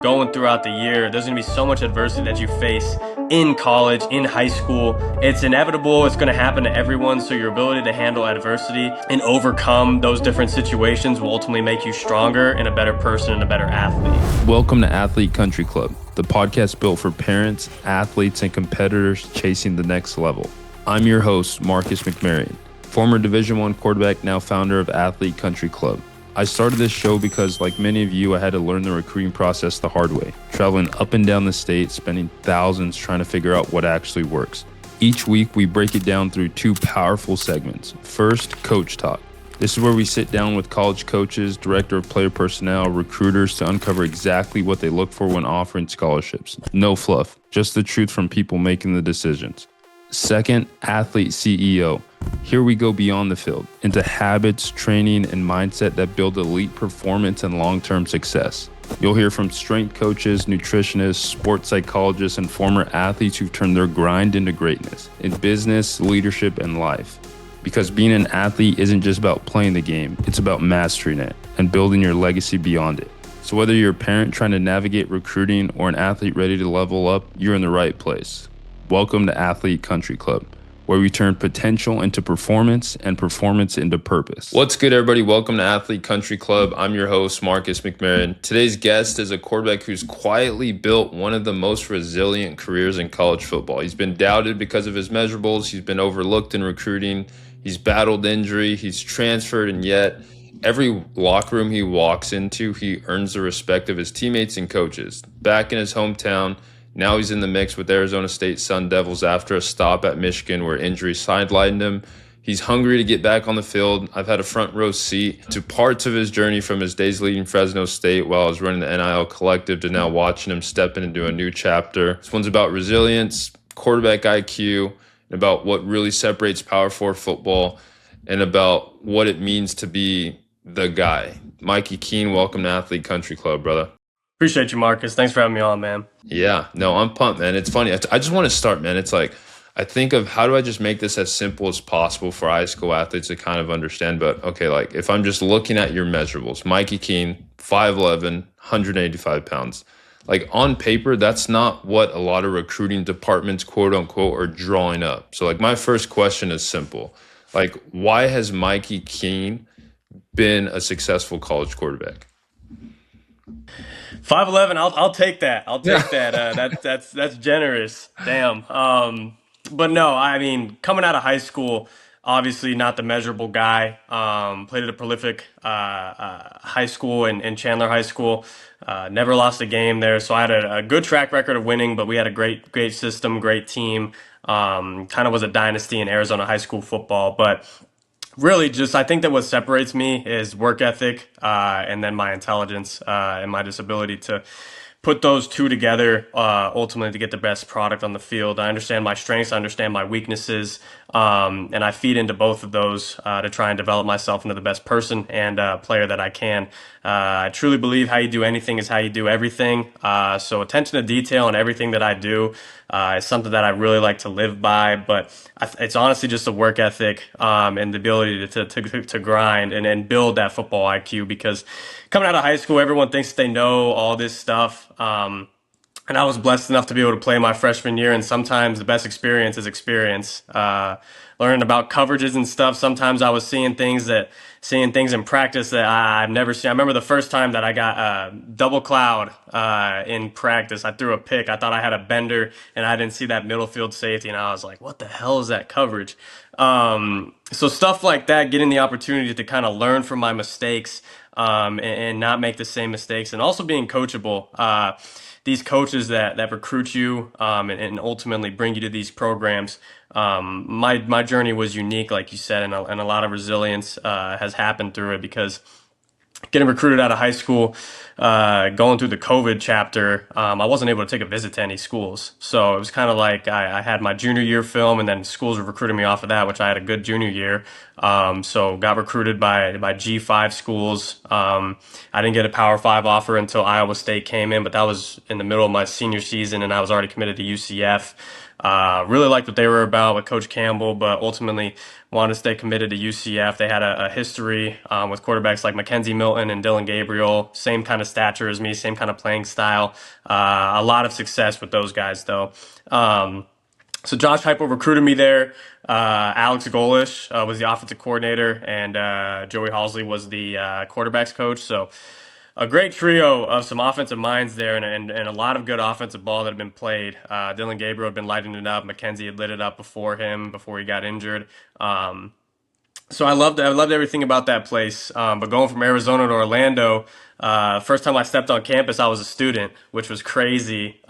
Going throughout the year, there's going to be so much adversity that you face in college, in high school. It's inevitable. It's going to happen to everyone. So your ability to handle adversity and overcome those different situations will ultimately make you stronger and a better person and a better athlete. Welcome to Athlete Country Club, the podcast built for parents, athletes, and competitors chasing the next level. I'm your host, Marcus McMarion, former Division I quarterback, now founder of Athlete Country Club. I started this show because, like many of you, I had to learn the recruiting process the hard way, traveling up and down the state, spending thousands trying to figure out what actually works. Each week, we break it down through two powerful segments. First, Coach Talk. This is where we sit down with college coaches, director of player personnel, recruiters to uncover exactly what they look for when offering scholarships. No fluff, just the truth from people making the decisions. Second, Athlete CEO. Here we go beyond the field, into habits, training, and mindset that build elite performance and long-term success. You'll hear from strength coaches, nutritionists, sports psychologists, and former athletes who've turned their grind into greatness in business, leadership, and life. Because being an athlete isn't just about playing the game, it's about mastering it and building your legacy beyond it. So whether you're a parent trying to navigate recruiting or an athlete ready to level up, you're in the right place. Welcome to Athlete Country Club, where we turn potential into performance and performance into purpose. What's good, everybody? Welcome to Athlete Country Club. I'm your host, Marcus McMarion. Today's guest is a quarterback who's quietly built one of the most resilient careers in college football. He's been doubted because of his measurables. He's been overlooked in recruiting. He's battled injury. He's transferred, and yet every locker room he walks into, he earns the respect of his teammates and coaches. Back in his hometown, now he's in the mix with Arizona State Sun Devils after a stop at Michigan where injury sidelined him. He's hungry to get back on the field. I've had a front row seat to parts of his journey from his days leading Fresno State while I was running the NIL Collective to now watching him stepping into a new chapter. This one's about resilience, quarterback IQ, and about what really separates Power 4 football and about what it means to be the guy. Mikey Keene, welcome to Athlete Country Club, brother. Appreciate you, Marcus. Thanks for having me on, man. Yeah, no, I'm pumped, man. It's funny. I just want to start, man. It's like, I think of how do I just make this as simple as possible for high school athletes to kind of understand. But okay, like if I'm just looking at your measurables, Mikey Keene, 5'11", 185 pounds. Like on paper, that's not what a lot of recruiting departments, quote unquote, are drawing up. So like my first question is simple. Like, why has Mikey Keene been a successful college quarterback? 5'11", I'll take that. I'll take that. That's generous. Damn. But no, I mean, coming out of high school, obviously not the measurable guy. Played at a prolific high school in Chandler High School. Never lost a game there, so I had a good track record of winning. But we had a great system, great team. Kind of was a dynasty in Arizona high school football, but. Really, just I think that what separates me is work ethic, and then my intelligence, and my disability to put those two together, ultimately to get the best product on the field. I understand my strengths, I understand my weaknesses, and I feed into both of those to try and develop myself into the best person and player that I can. I truly believe how you do anything is how you do everything. So attention to detail in everything that I do is something that I really like to live by. But it's honestly just a work ethic and the ability to grind and build that football IQ. Because coming out of high school, everyone thinks they know all this stuff. And I was blessed enough to be able to play my freshman year, and sometimes the best experience is experience. Learning about coverages and stuff. Sometimes I was seeing things in practice that I've never seen. I remember the first time that I got double cloud in practice. I threw a pick. I thought I had a bender, and I didn't see that middle field safety, and I was like, "What the hell is that coverage?" So stuff like that, getting the opportunity to kind of learn from my mistakes and not make the same mistakes, and also being coachable. These coaches that recruit you and ultimately bring you to these programs. My journey was unique, like you said, and a lot of resilience has happened through it because getting recruited out of high school, going through the COVID chapter, I wasn't able to take a visit to any schools. So it was kind of like I had my junior year film, and then schools were recruiting me off of that, which I had a good junior year. So got recruited by G5 schools. I didn't get a Power 5 offer until Iowa State came in, but that was in the middle of my senior season, and I was already committed to UCF. Really liked what they were about with Coach Campbell, but ultimately wanted to stay committed to UCF. They had a history with quarterbacks like Mackenzie Milton and Dylan Gabriel, same kind of stature as me, same kind of playing style. A lot of success with those guys, though. So Josh Heupel recruited me there. Alex Golish was the offensive coordinator, and Joey Halsley was the quarterbacks coach. So a great trio of some offensive minds there, and a lot of good offensive ball that had been played. Dylan Gabriel had been lighting it up. Mackenzie had lit it up before him, before he got injured. So I loved everything about that place. But going from Arizona to Orlando, first time I stepped on campus, I was a student, which was crazy.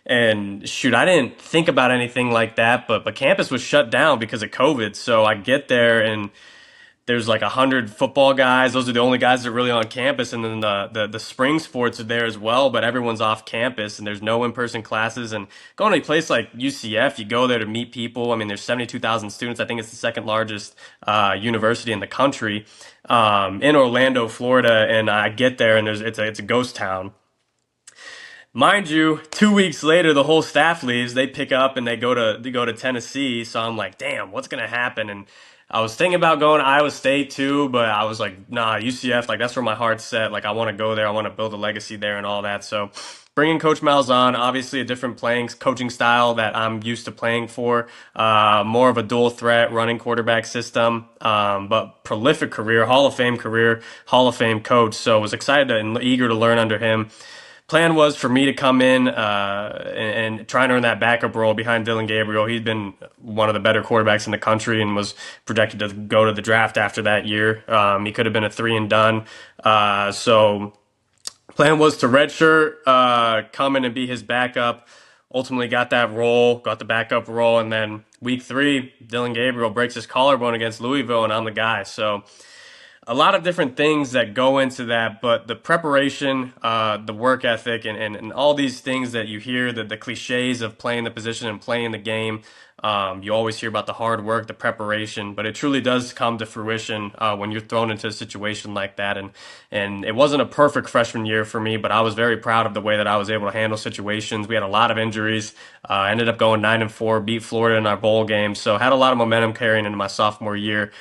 And shoot, I didn't think about anything like that, but campus was shut down because of COVID. So I get there and there's like 100 football guys. Those are the only guys that are really on campus, and then the spring sports are there as well. But everyone's off campus, and there's no in-person classes. And going to a place like UCF, you go there to meet people. I mean, there's 72,000 students. I think it's the second largest university in the country, in Orlando, Florida. And I get there, and it's a ghost town. Mind you, 2 weeks later, the whole staff leaves. They pick up and they go to Tennessee. So I'm like, damn, what's gonna happen? And I was thinking about going to Iowa State too, but I was like, nah, UCF, like that's where my heart's set. Like I want to go there. I want to build a legacy there and all that. So bringing Coach Miles on, obviously a different playing coaching style that I'm used to playing for. More of a dual threat running quarterback system, but prolific career, Hall of Fame career, Hall of Fame coach. So I was excited and eager to learn under him. Plan was for me to come in and try and earn that backup role behind Dylan Gabriel. He'd been one of the better quarterbacks in the country and was projected to go to the draft after that year. He could have been a three and done. So plan was to redshirt, come in and be his backup. Ultimately got that role, got the backup role, and then week 3, Dylan Gabriel breaks his collarbone against Louisville, and I'm the guy. So a lot of different things that go into that, but the preparation, the work ethic, and all these things that you hear, the cliches of playing the position and playing the game, you always hear about the hard work, the preparation, but it truly does come to fruition when you're thrown into a situation like that. And it wasn't a perfect freshman year for me, but I was very proud of the way that I was able to handle situations. We had a lot of injuries. Ended up going 9-4, beat Florida in our bowl game, so had a lot of momentum carrying into my sophomore year.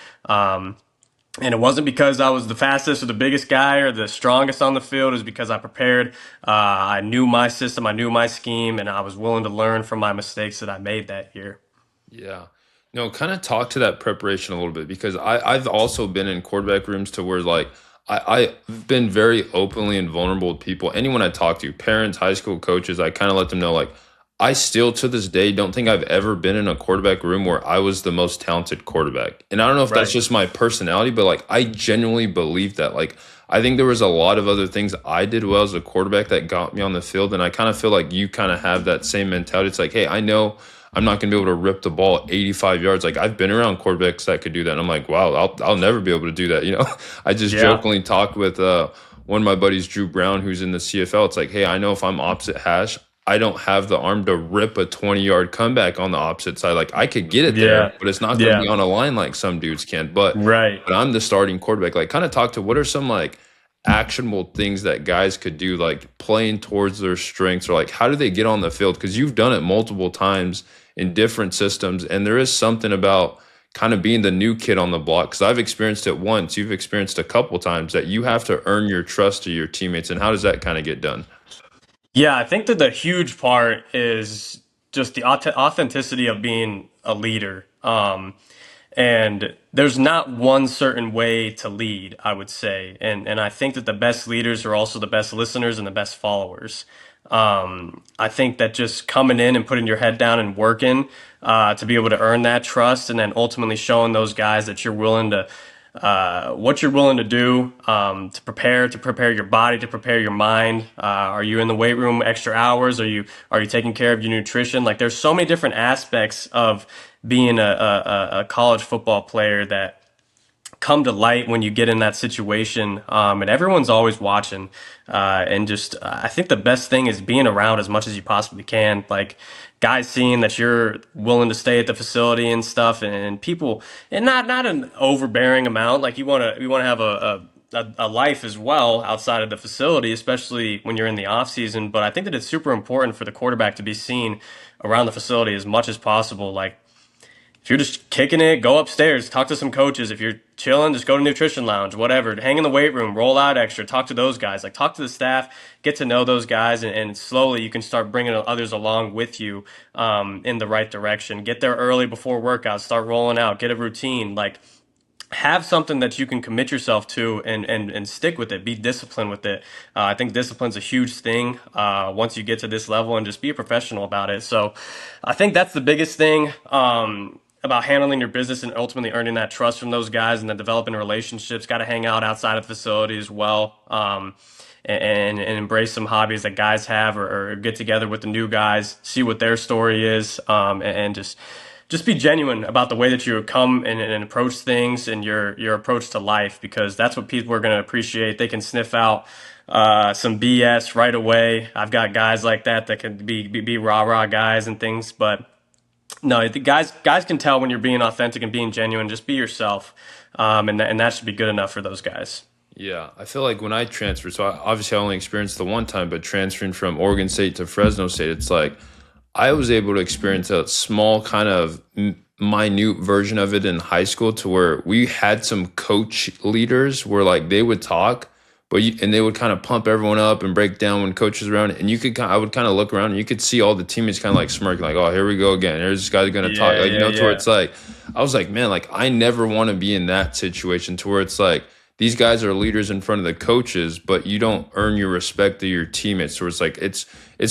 And it wasn't because I was the fastest or the biggest guy or the strongest on the field. It was because I prepared. I knew my system, I knew my scheme, and I was willing to learn from my mistakes that I made that year. Yeah. No, kind of talk to that preparation a little bit because I've also been in quarterback rooms to where like I've been very openly and vulnerable with people. Anyone I talk to, parents, high school coaches, I kind of let them know like I still to this day don't think I've ever been in a quarterback room where I was the most talented quarterback. And I don't know if that's Right. just my personality, but like I genuinely believe that. Like I think there was a lot of other things I did well as a quarterback that got me on the field. And I kind of feel like you kind of have that same mentality. It's like, hey, I know I'm not going to be able to rip the ball 85 yards. Like I've been around quarterbacks that could do that. And I'm like, wow, I'll never be able to do that. You know, I just Yeah. jokingly talked with one of my buddies, Drew Brown, who's in the CFL. It's like, hey, I know if I'm opposite hash, I don't have the arm to rip a 20-yard comeback on the opposite side. Like I could get it there, Yeah. but it's not going to Yeah. be on a line like some dudes can. But Right. I'm the starting quarterback. Like kind of talk to what are some like actionable things that guys could do, like playing towards their strengths, or like how do they get on the field? Because you've done it multiple times in different systems, and there is something about kind of being the new kid on the block. Because I've experienced it once, you've experienced a couple times that you have to earn your trust of your teammates. And how does that kind of get done? Yeah, I think that the huge part is just the authenticity of being a leader. And there's not one certain way to lead, I would say. And I think that the best leaders are also the best listeners and the best followers. I think that just coming in and putting your head down and working to be able to earn that trust, and then ultimately showing those guys that you're willing to what you're willing to do to prepare your body, to prepare your mind. Are you in the weight room extra hours? Are you taking care of your nutrition? Like there's so many different aspects of being a college football player that come to light when you get in that situation, and everyone's always watching, and just I think the best thing is being around as much as you possibly can, like guys seeing that you're willing to stay at the facility and stuff, and people, and not an overbearing amount, like you want to have a life as well outside of the facility, especially when you're in the off season. But I think that it's super important for the quarterback to be seen around the facility as much as possible. Like if you're just kicking it, go upstairs, talk to some coaches. If you're chilling, just go to nutrition lounge, whatever. Hang in the weight room, roll out extra, talk to those guys. Like talk to the staff, get to know those guys, and slowly you can start bringing others along with you in the right direction. Get there early before workouts, start rolling out, get a routine. Like have something that you can commit yourself to and stick with it. Be disciplined with it. I think discipline's a huge thing once you get to this level, and just be a professional about it. So I think that's the biggest thing about handling your business and ultimately earning that trust from those guys, and then developing relationships. Got to hang out outside of the facility as well. And embrace some hobbies that guys have, or get together with the new guys, see what their story is, and just be genuine about the way that you come and approach things, and your approach to life, because that's what people are going to appreciate. They can sniff out some BS right away. I've got guys like that can be rah rah guys and things, but no, the guys can tell when you're being authentic and being genuine. Just be yourself, and that should be good enough for those guys. Yeah, I feel like when I transferred, so obviously I only experienced the one time, but transferring from Oregon State to Fresno State, it's like I was able to experience a small kind of minute version of it in high school, to where we had some coach leaders where like they would talk, and they would kind of pump everyone up and break down when coach was around, and I would kind of look around and you could see all the teammates kind of like smirking, like, oh, here we go again. Here's this guy's gonna talk, Yeah, like, yeah, to where yeah. it's like I was like, man, like I never want to be in that situation, to where it's like these guys are leaders in front of the coaches, but you don't earn your respect to your teammates. So it's like it's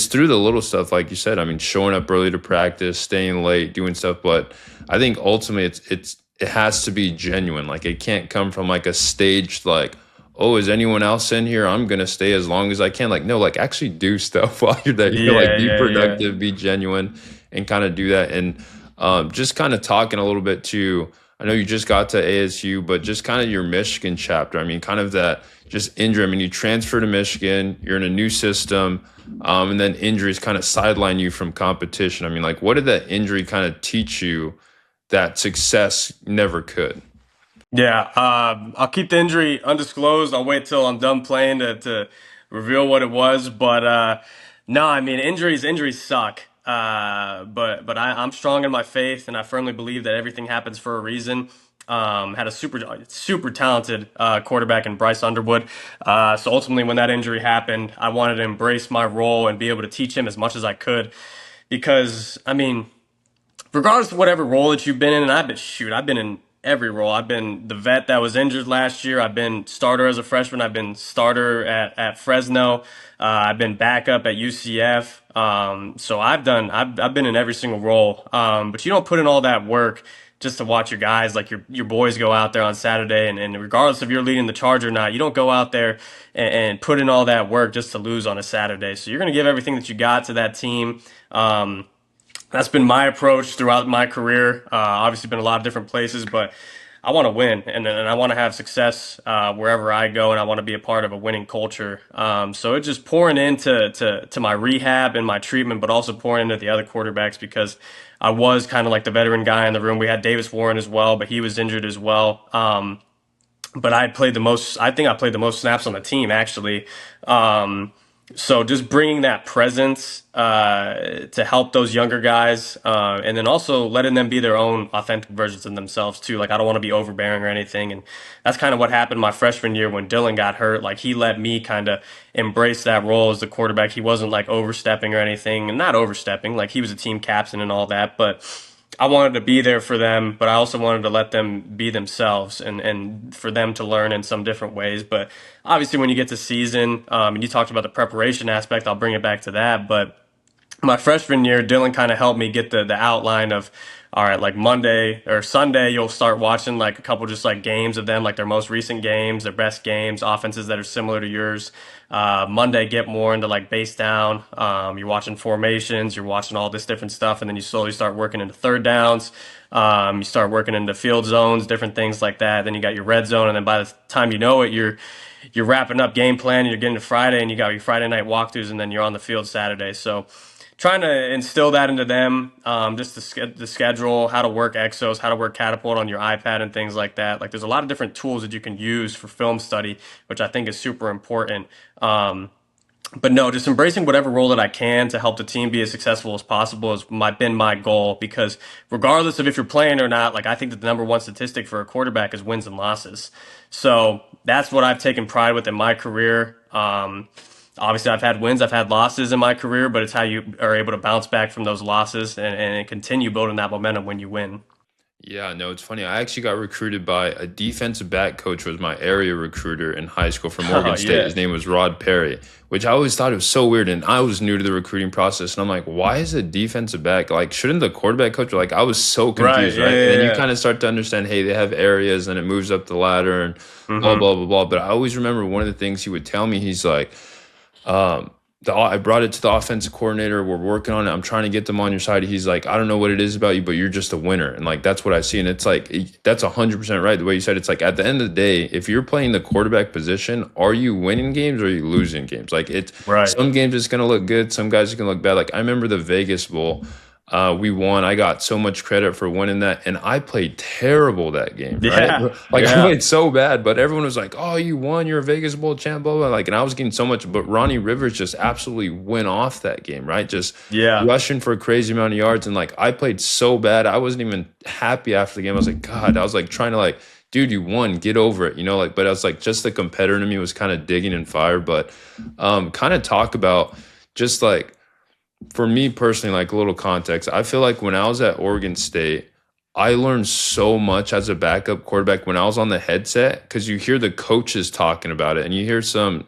through the little stuff, like you said. I mean, showing up early to practice, staying late, doing stuff. But I think ultimately it has to be genuine. Like it can't come from like a staged like, oh, is anyone else in here? I'm gonna stay as long as I can. Like no, like actually do stuff while you're there. Like Yeah, be yeah, yeah. productive, be genuine, and kind of do that. And just kind of talking a little bit to. I know you just got to ASU, but just kind of your Michigan chapter. I mean, kind of that just injury. I mean, you transfer to Michigan, you're in a new system, and then injuries kind of sideline you from competition. I mean, like, what did that injury kind of teach you that success never could? Yeah, I'll keep the injury undisclosed. I'll wait till I'm done playing to reveal what it was. But no, I mean injuries suck. I'm strong in my faith, and I firmly believe that everything happens for a reason. Had a super talented quarterback in Bryce Underwood. So ultimately, when that injury happened, I wanted to embrace my role and be able to teach him as much as I could, because I mean, regardless of whatever role that you've been in, and I've been in every role. I've been the vet that was injured last year. I've been starter as a freshman. I've been starter at Fresno. I've been backup at UCF. So I've been in every single role. But you don't put in all that work just to watch your guys, like your boys, go out there on Saturday, and regardless if you're leading the charge or not, you don't go out there and put in all that work just to lose on a Saturday. So you're going to give everything that you got to that team. That's been my approach throughout my career. Obviously, been a lot of different places, but I want to win, and I want to have success wherever I go, and I want to be a part of a winning culture. So it's just pouring into to my rehab and my treatment, but also pouring into the other quarterbacks, because I was kind of like the veteran guy in the room. We had Davis Warren as well, but he was injured as well. But I played the most. I think I played the most snaps on the team, actually. So just bringing that presence to help those younger guys, and then also letting them be their own authentic versions of themselves too. Like I don't want to be overbearing or anything, and that's kind of what happened my freshman year when Dylan got hurt. Like he let me kind of embrace that role as the quarterback. He wasn't like overstepping or anything, and not overstepping. Like he was a team captain and all that, but I wanted to be there for them, but I also wanted to let them be themselves, and for them to learn in some different ways. But obviously, when you get to season, and you talked about the preparation aspect, I'll bring it back to that. But my freshman year, Dylan kind of helped me get the outline of, all right, like Monday or Sunday, you'll start watching like a couple just like games of them, like their most recent games, their best games, offenses that are similar to yours. Monday, get more into like base down. You're watching formations, you're watching all this different stuff, and then you slowly start working into third downs. You start working into field zones, different things like that. Then you got your red zone, and then by the time you know it, you're wrapping up game plan. And you're getting to Friday, and you got your Friday night walkthroughs, and then you're on the field Saturday. So trying to instill that into them, just the schedule, how to work Exos, how to work Catapult on your iPad and things like that. Like there's a lot of different tools that you can use for film study, which I think is super important. But no, just embracing whatever role that I can to help the team be as successful as possible has been my goal. Because regardless of if you're playing or not, like I think that the number one statistic for a quarterback is wins and losses. So that's what I've taken pride with in my career. Obviously, I've had wins, I've had losses in my career, but it's how you are able to bounce back from those losses and continue building that momentum when you win. Yeah, no, it's funny. I actually got recruited by a defensive back coach, was my area recruiter in high school from Oh Morgan State. yeah, His name was Rod Perry, which I always thought it was so weird. And I was new to the recruiting process. And I'm like, why is a defensive back like, shouldn't the quarterback coach, like, I was so right, confused, yeah, right? And then you yeah, kind of start to understand, hey, they have areas and it moves up the ladder and yeah. blah, blah, blah, blah. But I always remember one of the things he would tell me, he's like, I brought it to the offensive coordinator. We're working on it. I'm trying to get them on your side. He's like, I don't know what it is about you, but you're just a winner. And like, that's what I see. And it's like, that's 100% right. The way you said, it's like at the end of the day, if you're playing the quarterback position, are you winning games or are you losing games? Like it's Right. some games it's going to look good. Some guys are going to look bad. Like I remember the Vegas Bowl. We won. I got so much credit for winning that, and I played terrible that game, right? Yeah, Like I yeah, played so bad, but everyone was like, "Oh, you won! You're a Vegas Bowl champ!" Blah blah. Like, and I was getting so much, but Ronnie Rivers just absolutely went off that game, right? Just yeah, rushing for a crazy amount of yards, and like I played so bad, I wasn't even happy after the game. I was like, God, I was like trying to like, dude, you won, get over it, you know? Like, but I was like, just the competitor in me was kind of digging in fire, but kind of talk about just like for me personally, like a little context, I feel like when I was at Oregon State, I learned so much as a backup quarterback when I was on the headset because you hear the coaches talking about it and you hear some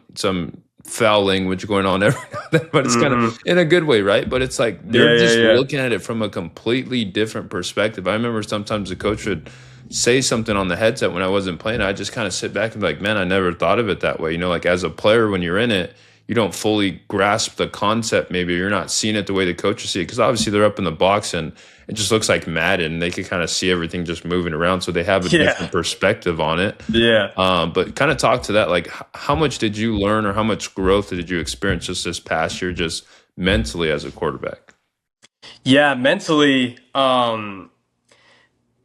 foul language going on every now and then, but it's kind hmm of in a good way, right? But it's like they're yeah, yeah, just yeah, looking at it from a completely different perspective. I remember sometimes the coach would say something on the headset when I wasn't playing. I just kind of sit back and be like, man, I never thought of it that way. You know, like as a player, when you're in it, you don't fully grasp the concept. Maybe you're not seeing it the way the coaches see it because obviously they're up in the box and it just looks like Madden. And they can kind of see everything just moving around, so they have a yeah, different perspective on it. yeah. But kind of talk to that. Like, how much did you learn, or how much growth did you experience just this past year, just mentally as a quarterback? Yeah, mentally, and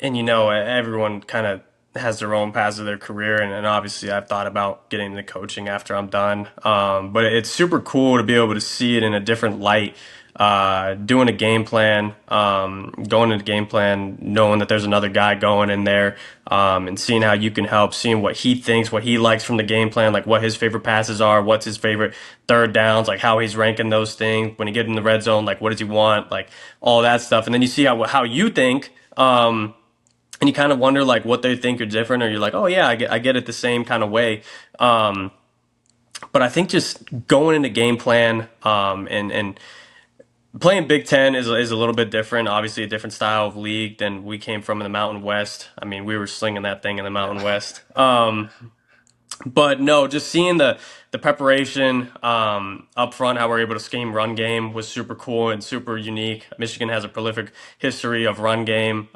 everyone kind of has their own paths of their career, and obviously I've thought about getting into coaching after I'm done. But it's super cool to be able to see it in a different light. Doing a game plan, going into game plan, knowing that there's another guy going in there, and seeing how you can help, seeing what he thinks, what he likes from the game plan, like what his favorite passes are, what's his favorite third downs, like how he's ranking those things. When he gets in the red zone, like what does he want, like all that stuff. And then you see how you think. And you kind of wonder like what they think are different, or you're like, oh yeah, I get it the same kind of way. Um, but I think just going into game plan, and playing Big Ten is a little bit different. Obviously, a different style of league than we came from in the Mountain West. I mean, we were slinging that thing in the Mountain Yeah. West. But no, just seeing the preparation up front, how we're able to scheme run game was super cool and super unique. Michigan has a prolific history of run game.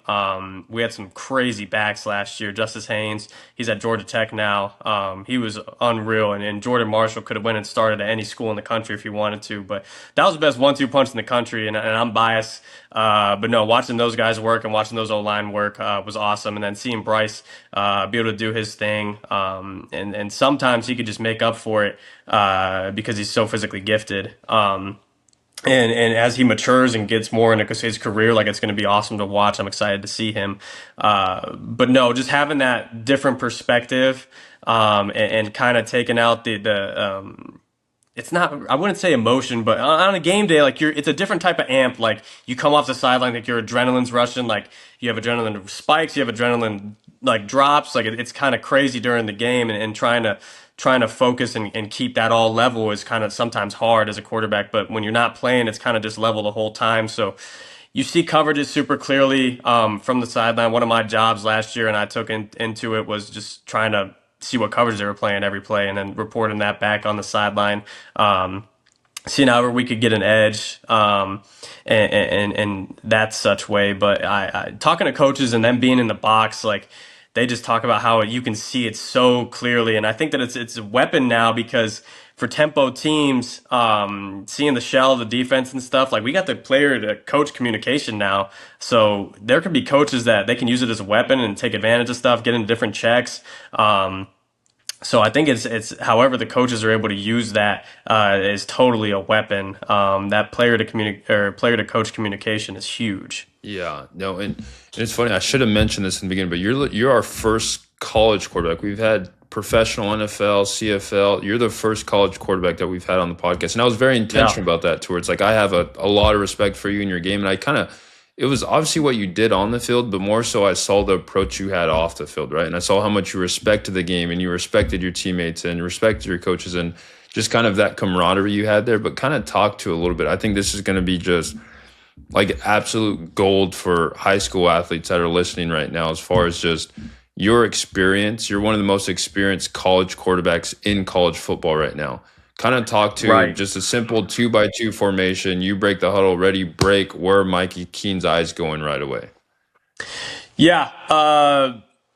We had some crazy backs last year. Justice Haynes, he's at Georgia Tech now. He was unreal, and Jordan Marshall could have went and started at any school in the country if he wanted to. But that was the best one-two punch in the country, and I'm biased. But no, watching those guys work and watching those O-line work was awesome. And then seeing Bryce be able to do his thing, and sometimes he could just make up for it because he's so physically gifted. And as he matures and gets more into his career, like it's going to be awesome to watch. I'm excited to see him. But no, just having that different perspective, and kind of taking out the it's not, I wouldn't say emotion, but on a game day, like it's a different type of amp. Like you come off the sideline, like your adrenaline's rushing, like you have adrenaline spikes, you have adrenaline like drops, like it's kind of crazy during the game, and trying to focus and keep that all level is kind of sometimes hard as a quarterback. But when you're not playing, it's kind of just level the whole time. So you see coverages super clearly from the sideline. One of my jobs last year, and I took into it, was just trying to see what coverage they were playing every play and then reporting that back on the sideline. Seeing how we could get an edge, and that such way. But I talking to coaches and them being in the box, like they just talk about how you can see it so clearly, and I think that it's a weapon now because for tempo teams, seeing the shell, the defense and stuff, like we got the player to coach communication now, so there could be coaches that they can use it as a weapon and take advantage of stuff, get into different checks. So I think it's however the coaches are able to use that is totally a weapon. That player to communicate or player to coach communication is huge. Yeah, no, and it's funny. I should have mentioned this in the beginning, but you're our first college quarterback. We've had professional NFL, CFL. You're the first college quarterback that we've had on the podcast, and I was very Yeah, intentional about that. Towards like I have a lot of respect for you and your game, and I kind of it was obviously what you did on the field, but more so I saw the approach you had off the field, right? And I saw how much you respected the game and you respected your teammates and you respected your coaches and just kind of that camaraderie you had there. But kind of talk to a little bit. I think this is going to be just like absolute gold for high school athletes that are listening right now as far as just your experience. You're one of the most experienced college quarterbacks in college football right now. Kind of talk to right. just a simple 2-by-2 formation. You break the huddle, ready, break. Where are Mikey Keene's eyes going right away? Yeah,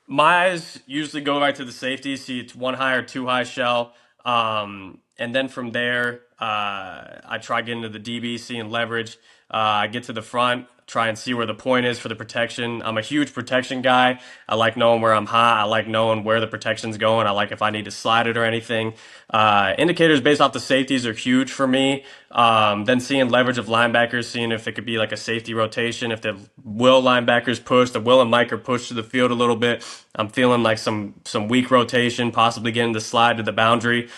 my eyes usually go right to the safety. See, it's one high or two high shell, and then from there, I try getting to the DB, seeing leverage. I get to the front, try and see where the point is for the protection. I'm a huge protection guy. I like knowing where I'm hot. I like knowing where the protection's going. I like if I need to slide it or anything. Indicators based off the safeties are huge for me. Then seeing leverage of linebackers, seeing if it could be like a safety rotation, if the will linebackers push, the will and Mike are pushed to the field a little bit. I'm feeling like some weak rotation, possibly getting the slide to the boundary.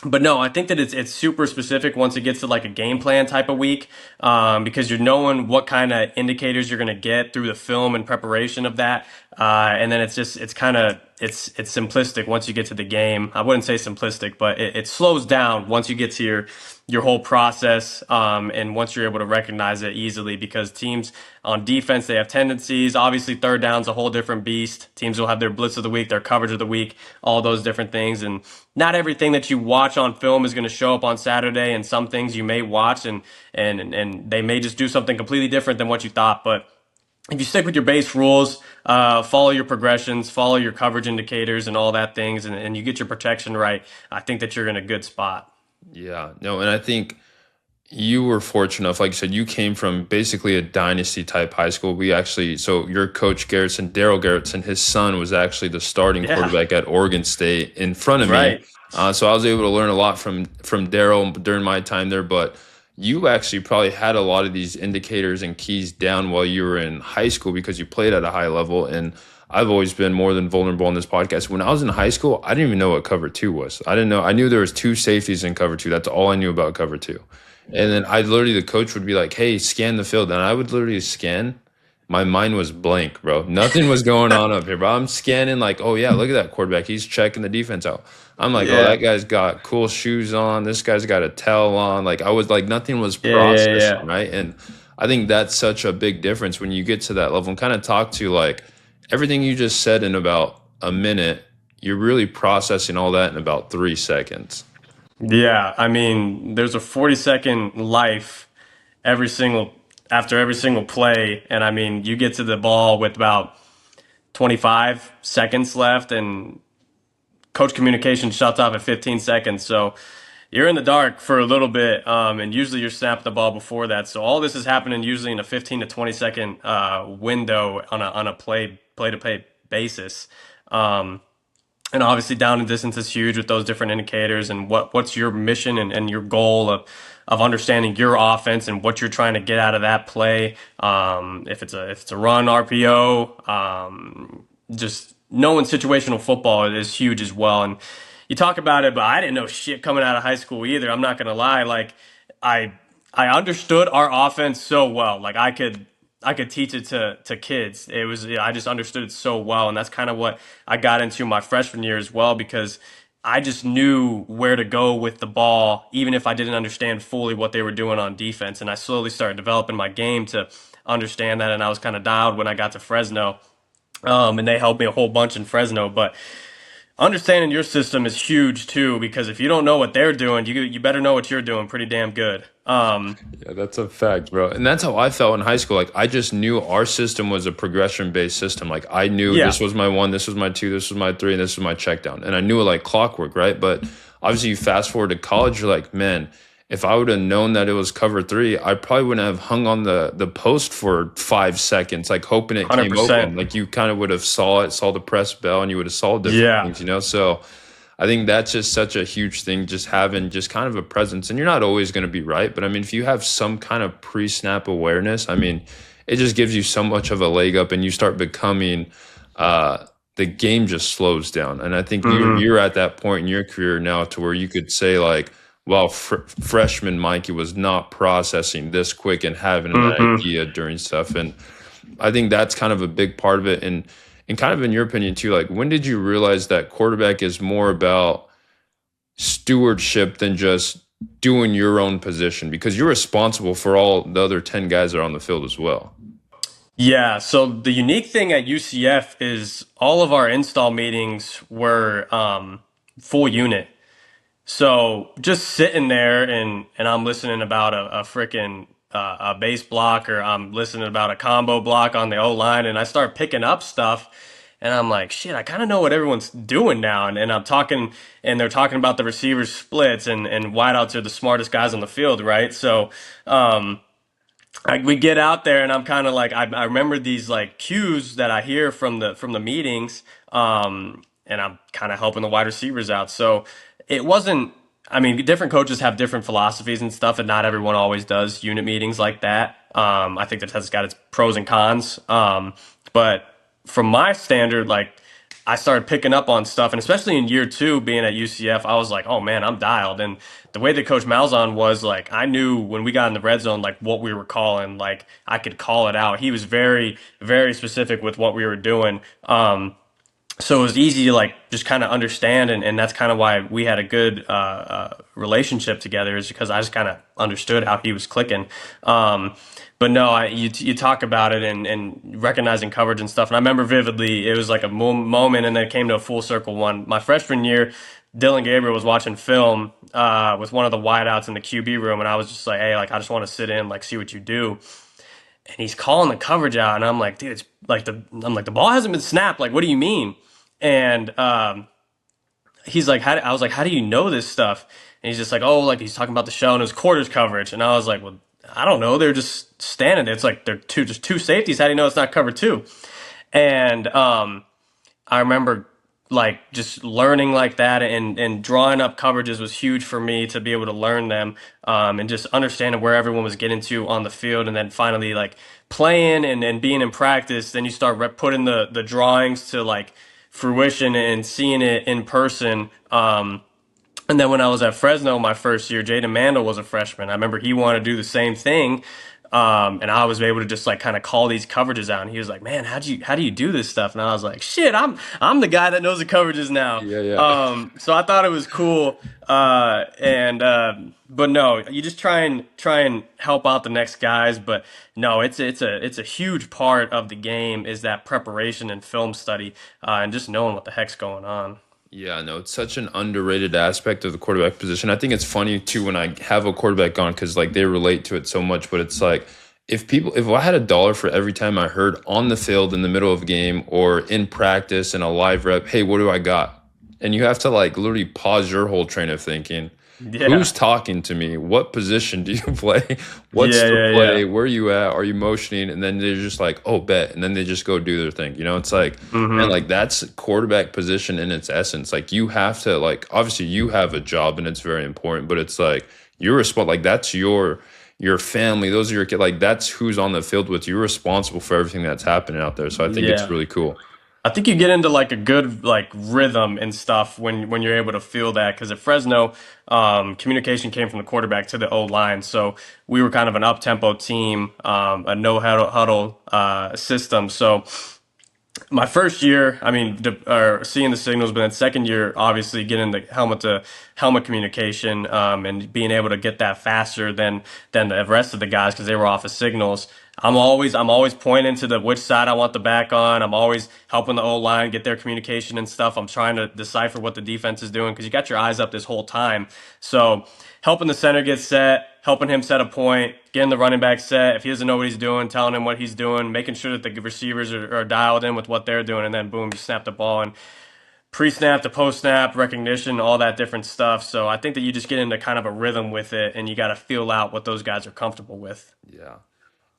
But no, I think that it's super specific once it gets to like a game plan type of week, because you're knowing what kind of indicators you're going to get through the film and preparation of that, and then it's kind of it's simplistic once you get to the game. I wouldn't say simplistic, but it slows down once you get to your whole process, and once you're able to recognize it easily, because teams on defense, they have tendencies. Obviously, third down's a whole different beast. Teams will have their blitz of the week, their coverage of the week, all those different things. And not everything that you watch on film is going to show up on Saturday. And some things you may watch and they may just do something completely different than what you thought. But if you stick with your base rules, follow your progressions, follow your coverage indicators and all that things, and you get your protection right, I think that you're in a good spot. Yeah, no, and I think you were fortunate enough, like you said, you came from basically a dynasty type high school. We actually, so your coach Garrettson, Daryl Garrettson, his son was actually the starting Yeah, quarterback at Oregon State in front of me. right. So I was able to learn a lot from Daryl during my time there. But you actually probably had a lot of these indicators and keys down while you were in high school because you played at a high level. And I've always been more than vulnerable in this podcast. When I was in high school, I didn't even know what cover two was. I didn't know. I knew there was two safeties in cover two. That's all I knew about cover two. And then I literally, the coach would be like, "Hey, scan the field," and I would literally scan. My mind was blank, bro. Nothing was going on up here, bro. I'm scanning like, "Oh yeah, look at that quarterback. He's checking the defense out." I'm like, "Oh, that Yeah, guy's got cool shoes on. This guy's got a towel on." Like I was like, nothing was yeah, yeah, processing, yeah. right? And I think that's such a big difference when you get to that level and kind of talk to like everything you just said in about a minute. You're really processing all that in about 3 seconds. Yeah, I mean, there's a 40-second life every single after every single play, and I mean, you get to the ball with about 25 seconds left, and coach communication shuts off at 15 seconds. So you're in the dark for a little bit, and usually you're snapping the ball before that. So all this is happening usually in a 15 to 20 second window on a play to play basis. Um, and obviously down and distance is huge with those different indicators and what's your mission and your goal of understanding your offense and what you're trying to get out of that play. If it's a run RPO, just knowing situational football is huge as well. And you talk about it, but I didn't know shit coming out of high school either. I'm not gonna lie. Like I I understood our offense so well. Like I could teach it to kids. It was I just understood it so well, and that's kind of what I got into my freshman year as well because I just knew where to go with the ball, even if I didn't understand fully what they were doing on defense. And I slowly started developing my game to understand that, and I was kind of dialed when I got to Fresno, and they helped me a whole bunch in Fresno. But understanding your system is huge too, because if you don't know what they're doing, you better know what you're doing pretty damn good. Yeah, that's a fact, bro. And that's how I felt in high school. Like I just knew our system was a progression-based system. Like I knew Yeah, this was my one, this was my two, this was my three, and this was my check down. And I knew it like clockwork, right? But obviously you fast forward to college, you're like, man, if I would have known that it was cover three, I probably wouldn't have hung on the post for 5 seconds, like hoping it came 100%. open. Like you kind of would have saw it, saw the press bell, and you would have saw different Yeah, things, you know? So I think that's just such a huge thing, just having just kind of a presence. And you're not always going to be right, but I mean, if you have some kind of pre-snap awareness, I mean, it just gives you so much of a leg up, and you start becoming the game just slows down. And I think hmm you're at that point in your career now to where you could say like, well, freshman Mikey was not processing this quick and having an hmm idea during stuff. And I think that's kind of a big part of it. And kind of in your opinion too, like when did you realize that quarterback is more about stewardship than just doing your own position? Because you're responsible for all the other 10 guys that are on the field as well. Yeah, so the unique thing at UCF is all of our install meetings were full unit. So just sitting there and I'm listening about a freaking a base block, or I'm listening about a combo block on the O line, and I start picking up stuff, and I'm like, shit, I kind of know what everyone's doing now, and I'm talking, and they're talking about the receivers splits, and wideouts are the smartest guys on the field, right? So we get out there, and I'm kind of like, I remember these like cues that I hear from the meetings, and I'm kind of helping the wide receivers out. So it wasn't. I mean, different coaches have different philosophies and stuff, and not everyone always does unit meetings like that. I think that has got its pros and cons. But from my standard, like I started picking up on stuff, and especially in year two, being at UCF, I was like, "Oh man, I'm dialed." And the way that Coach Malzahn was, like, I knew when we got in the red zone, like what we were calling, like I could call it out. He was very, very specific with what we were doing. So it was easy to like just kind of understand, and that's kind of why we had a good relationship together, is because I just kind of understood how he was clicking. But no, you talk about it and recognizing coverage and stuff, and I remember vividly it was like a moment, and then it came to a full circle one. My freshman year, Dylan Gabriel was watching film with one of the wideouts in the QB room, and I was just like, hey, like I just want to sit in, like see what you do. And he's calling the coverage out, and I'm like, dude, it's like the ball hasn't been snapped. Like, what do you mean? And he's like, I was like, how do you know this stuff? And he's just like, oh, like he's talking about the show and his quarters coverage. And I was like, well, I don't know. They're just standing there. It's like they're just two safeties. How do you know it's not cover two? And I remember like just learning like that, and drawing up coverages was huge for me to be able to learn them, and just understanding where everyone was getting to on the field, and then finally like playing and being in practice. Then you start putting the drawings to like fruition and seeing it in person. And then when I was at Fresno my first year, Jaden Mandel was a freshman. I remember he wanted to do the same thing. And I was able to just like kind of call these coverages out. And he was like, man, how do you do this stuff? And I was like, shit, I'm the guy that knows the coverages now. Yeah, yeah. So I thought it was cool. But no, you just try and help out the next guys. But no, it's a huge part of the game, is that preparation and film study, and just knowing what the heck's going on. Yeah, no, it's such an underrated aspect of the quarterback position. I think it's funny too when I have a quarterback on because like they relate to it so much. But it's like if I had a dollar for every time I heard on the field in the middle of a game or in practice in a live rep, hey, what do I got? And you have to like literally pause your whole train of thinking. Yeah, Who's talking to me? What position do you play? What's yeah, the yeah, yeah. play? Where are you at? Are you motioning? And then they're just like, oh, bet. And then they just go do their thing. You know, it's like, and hmm like that's quarterback position in its essence. Like you have to like, obviously you have a job and it's very important, but it's like you're responsible. Like that's your family. Those are your kids. Like that's who's on the field with you. You're responsible for everything that's happening out there. So I think it's Yeah. really cool. I think you get into like a good like rhythm and stuff when you're able to feel that, because at Fresno, communication came from the quarterback to the O line, so we were kind of an up tempo team, a no huddle system. So My first year, I mean, seeing the signals, but then second year, obviously getting the helmet to helmet communication, and being able to get that faster than the rest of the guys because they were off of signals. I'm always pointing to the which side I want the back on. I'm always helping the O line get their communication and stuff. I'm trying to decipher what the defense is doing because you got your eyes up this whole time. So helping the center get set, helping him set a point, getting the running back set. If he doesn't know what he's doing, telling him what he's doing, making sure that the receivers are dialed in with what they're doing, and then boom, you snap the ball and pre-snap to post-snap recognition, all that different stuff. So I think that you just get into kind of a rhythm with it, and you got to feel out what those guys are comfortable with. Yeah.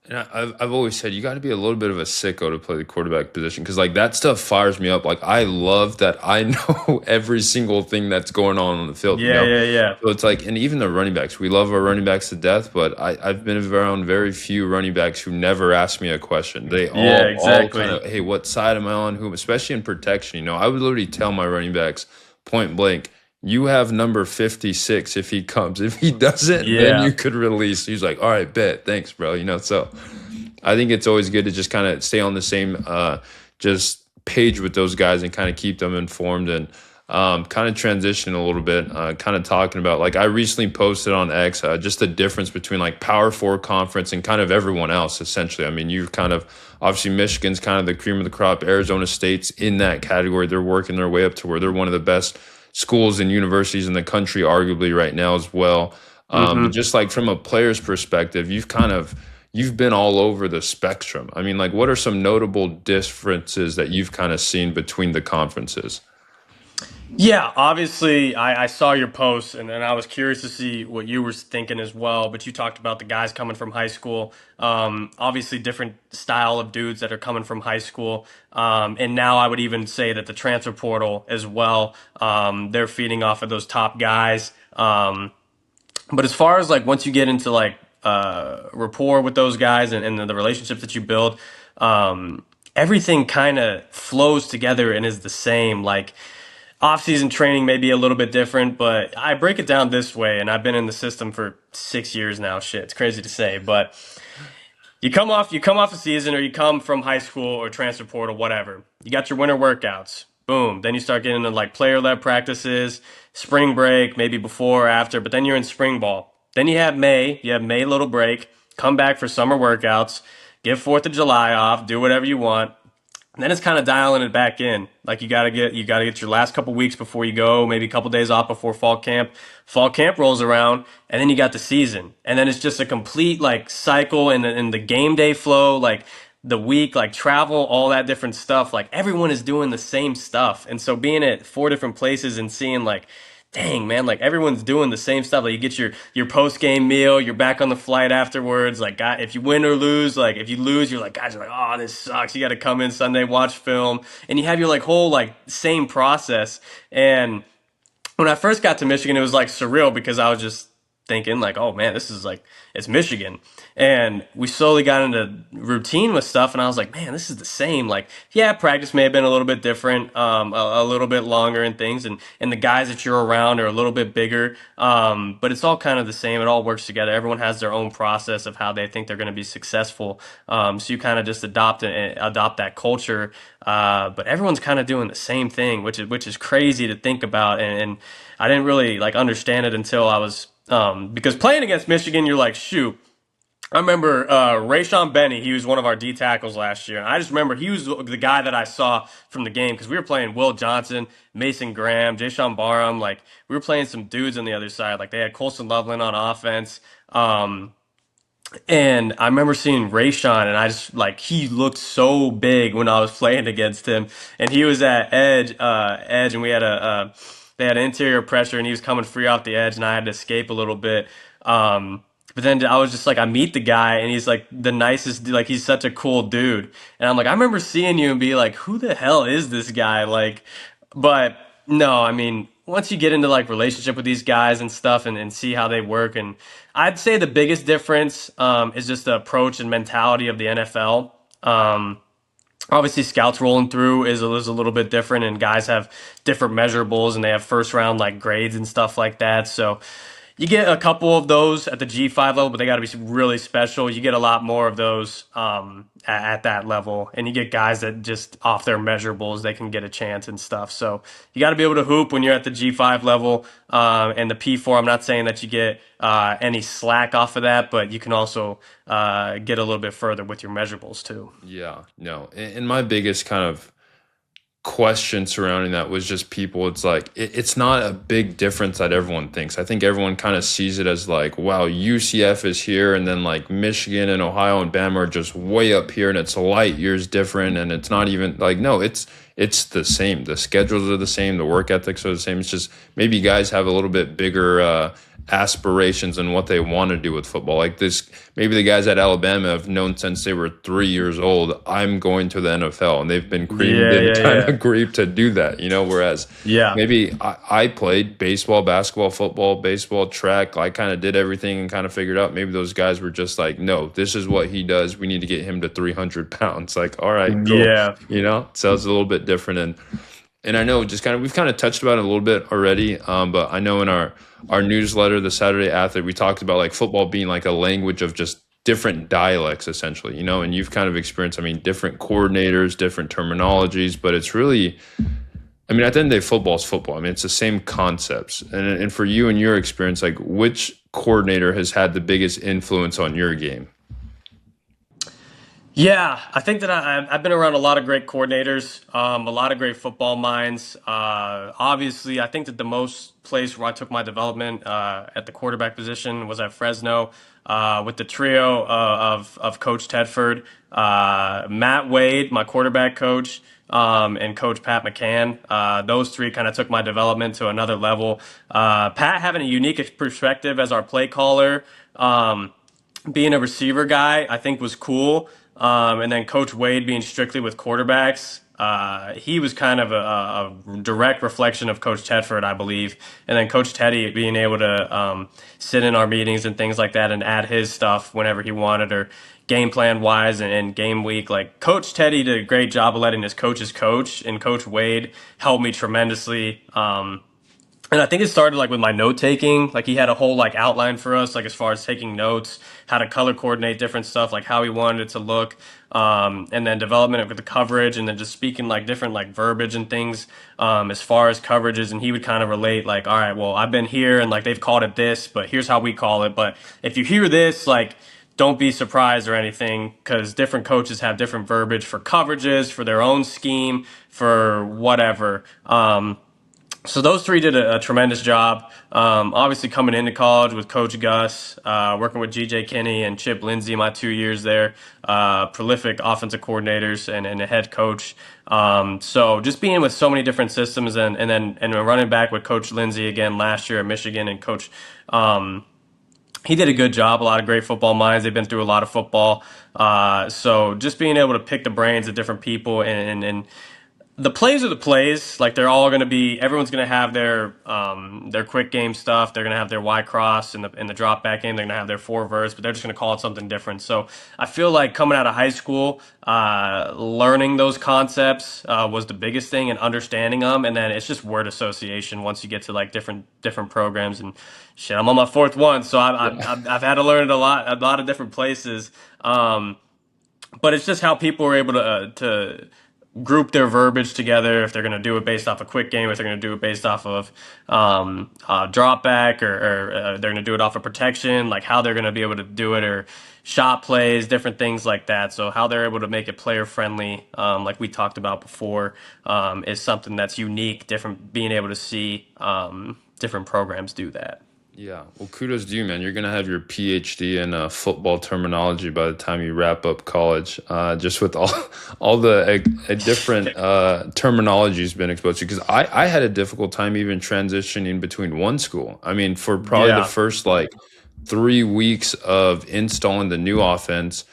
And I've always said you got to be a little bit of a sicko to play the quarterback position because like that stuff fires me up. Like I love that I know every single thing that's going on the field. Yeah, yeah, yeah. So it's like, and even the running backs, we love our running backs to death. But I've been around very few running backs who never ask me a question. They Yeah, all kind exactly. of, hey, what side am I on? Who? Especially in protection. I would literally tell my running backs point blank. You have number 56 if he comes. If he doesn't, then you Yeah. could release. He's like, all right, bet. Thanks, bro. So I think it's always good to just kind of stay on the same just page with those guys and kind of keep them informed and kind of transition a little bit, kind of talking about like I recently posted on X just the difference between like Power Four conference and kind of everyone else essentially. I mean, you've kind of obviously Michigan's kind of the cream of the crop. Arizona State's in that category. They're working their way up to where they're one of the best schools and universities in the country, arguably right now as well. Hmm. Just like from a player's perspective, you've been all over the spectrum. I mean, like, what are some notable differences that you've kind of seen between the conferences? Yeah, obviously, I saw your post, and I was curious to see what you were thinking as well. But you talked about the guys coming from high school. Obviously, different style of dudes that are coming from high school. And now I would even say that the transfer portal as well. They're feeding off of those top guys. But as far as like once you get into like rapport with those guys and the relationships that you build, everything kind of flows together and is the same. Like off-season training may be a little bit different, but I break it down this way, and I've been in the system for 6 years now. Shit, it's crazy to say, but you come off a season, or you come from high school or transfer portal, whatever. You got your winter workouts. Boom. Then you start getting into like player-led practices, spring break, maybe before or after, but then you're in spring ball. Then you have May little break, come back for summer workouts, get 4th of July off, do whatever you want. And then it's kind of dialing it back in. Like you gotta get your last couple weeks before you go, maybe a couple days off before fall camp. Fall camp rolls around, and then you got the season, and then it's just a complete like cycle and the game day flow, like the week, like travel, all that different stuff. Like everyone is doing the same stuff, and so being at four different places and seeing like dang man, like everyone's doing the same stuff. Like you get your post game meal, you're back on the flight afterwards. Like God, if you win or lose, like if you lose, you're like guys are like, oh, this sucks. You got to come in Sunday, watch film, and you have your like whole like same process. And when I first got to Michigan, it was like surreal because I was just thinking like, oh man, this is like it's Michigan, and we slowly got into routine with stuff, and I was like, man, this is the same. Like, yeah, practice may have been a little bit different, a little bit longer and things, and the guys that you're around are a little bit bigger, but it's all kind of the same. It all works together. Everyone has their own process of how they think they're going to be successful. So you kind of just adopt that culture, but everyone's kind of doing the same thing, which is crazy to think about, and I didn't really like understand it until I was because playing against Michigan, you're like, shoot. I remember Rayshon Benny. He was one of our D tackles last year, and I just remember he was the guy that I saw from the game because we were playing Will Johnson, Mason Graham, Jay Barham. Like we were playing some dudes on the other side. Like they had Colson Loveland on offense. And I remember seeing Rayshawn, and I just like he looked so big when I was playing against him, and he was at edge, and we had they had interior pressure, and he was coming free off the edge, and I had to escape a little bit. But then I was just like, I meet the guy, and he's like the nicest, like he's such a cool dude, and I'm like, I remember seeing you and be like, who the hell is this guy? Like, but no, I mean, once you get into like relationship with these guys and stuff and see how they work, and I'd say the biggest difference is just the approach and mentality of the NFL. Obviously, scouts rolling through is a little bit different, and guys have different measurables, and they have first round like grades and stuff like that. So You get a couple of those at the G5 level, but they got to be really special. You get a lot more of those at that level, and you get guys that just off their measurables they can get a chance and stuff. So you got to be able to hoop when you're at the G5 level, and the P4. I'm not saying that you get any slack off of that, but you can also get a little bit further with your measurables too. Yeah, no. And my biggest kind of question surrounding that was just people, it's like it's not a big difference that everyone thinks. I think everyone kind of sees it as like, wow, UCF is here, and then like Michigan and Ohio and Bama are just way up here, and it's light years different, and it's not even like, no, it's the same. The schedules are the same, the work ethics are the same. It's just maybe guys have a little bit bigger aspirations and what they want to do with football. Like this, maybe the guys at Alabama have known since they were 3 years old, I'm going to the NFL, and they've been creamed Yeah, and yeah, kind yeah, of grieved to do that, whereas yeah. maybe I played baseball, basketball, football, baseball, track. I kind of did everything and kind of figured out. Maybe those guys were just like, no, this is what he does. We need to get him to 300 pounds. Like, all right, cool. Yeah. So it's a little bit different. And I know just kind of we've kind of touched about it a little bit already, but I know in our newsletter, the Saturday Athlete, we talked about like football being like a language of just different dialects, essentially, and you've kind of experienced, I mean, different coordinators, different terminologies, but it's really, I mean, at the end of the day, football is football. I mean, it's the same concepts. And for you and your experience, like which coordinator has had the biggest influence on your game? Yeah, I think that I've been around a lot of great coordinators, a lot of great football minds. Obviously, I think that the most place where I took my development at the quarterback position was at Fresno with the trio of Coach Tedford, Matt Wade, my quarterback coach, and Coach Pat McCann. Those three kind of took my development to another level. Pat having a unique perspective as our play caller. Being a receiver guy, I think was cool. And then Coach Wade being strictly with quarterbacks, he was kind of a direct reflection of Coach Tedford, I believe. And then Coach Teddy being able to sit in our meetings and things like that and add his stuff whenever he wanted or game plan wise and game week. Like Coach Teddy did a great job of letting his coaches coach, and Coach Wade helped me tremendously. And I think it started like with my note taking. Like he had a whole like outline for us, like as far as taking notes, how to color coordinate different stuff, like how he wanted it to look, and then development of the coverage, and then just speaking like different like verbiage and things as far as coverages. And he would kind of relate, like, all right, well, I've been here, and like they've called it this, but here's how we call it. But if you hear this, like, don't be surprised or anything because different coaches have different verbiage for coverages, for their own scheme, for whatever. So those three did a tremendous job. Obviously, coming into college with Coach Gus, working with GJ Kinney and Chip Lindsey, my 2 years there, prolific offensive coordinators and a head coach. So just being with so many different systems and running back with Coach Lindsey again last year at Michigan and Coach. He did a good job. A lot of great football minds. They've been through a lot of football. So just being able to pick the brains of different people and the plays are the plays. Like they're all going to be. Everyone's going to have their quick game stuff. They're going to have their Y cross in the drop back game. They're going to have their four verse, but they're just going to call it something different. So I feel like coming out of high school, learning those concepts was the biggest thing and understanding them, and then it's just word association once you get to like different programs and shit. I'm on my fourth one, so I've had to learn it a lot of different places. But it's just how people are able to group their verbiage together if they're going to do it based off a quick game, if they're going to do it based off of drop back or they're going to do it off of protection, like how they're going to be able to do it or shot plays, different things like that. So how they're able to make it player friendly, like we talked about before, is something that's unique, different, being able to see different programs do that. Yeah, well, kudos to you, man. You're gonna have your PhD in football terminology by the time you wrap up college. Just with all the different terminologies been exposed to. Because I had a difficult time even transitioning between one school. I mean, for probably the Yeah. first like 3 weeks of installing the new offense,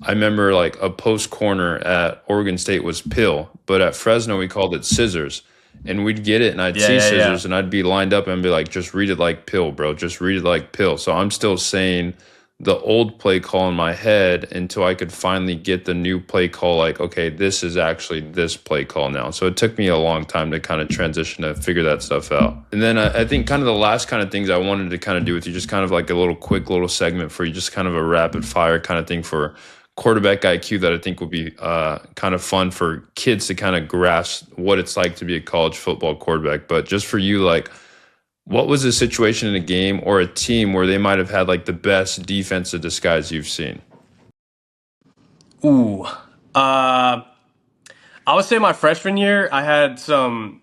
I remember like a post corner at Oregon State was pill, but at Fresno we called it scissors. And we'd get it and I'd Yeah, see yeah, yeah. scissors and I'd be lined up and be like, just read it like pill, bro. Just read it like pill. So I'm still saying the old play call in my head until I could finally get the new play call. Like, okay, this is actually this play call now. So it took me a long time to kind of transition to figure that stuff out. And then I think kind of the last kind of things I wanted to kind of do with you, just kind of like a little quick little segment for you, just kind of a rapid fire kind of thing for quarterback IQ that I think would be kind of fun for kids to kind of grasp what it's like to be a college football quarterback. But just for you, like, what was a situation in a game or a team where they might have had like the best defensive disguise you've seen? Ooh. Uh, I would say my freshman year, I had some,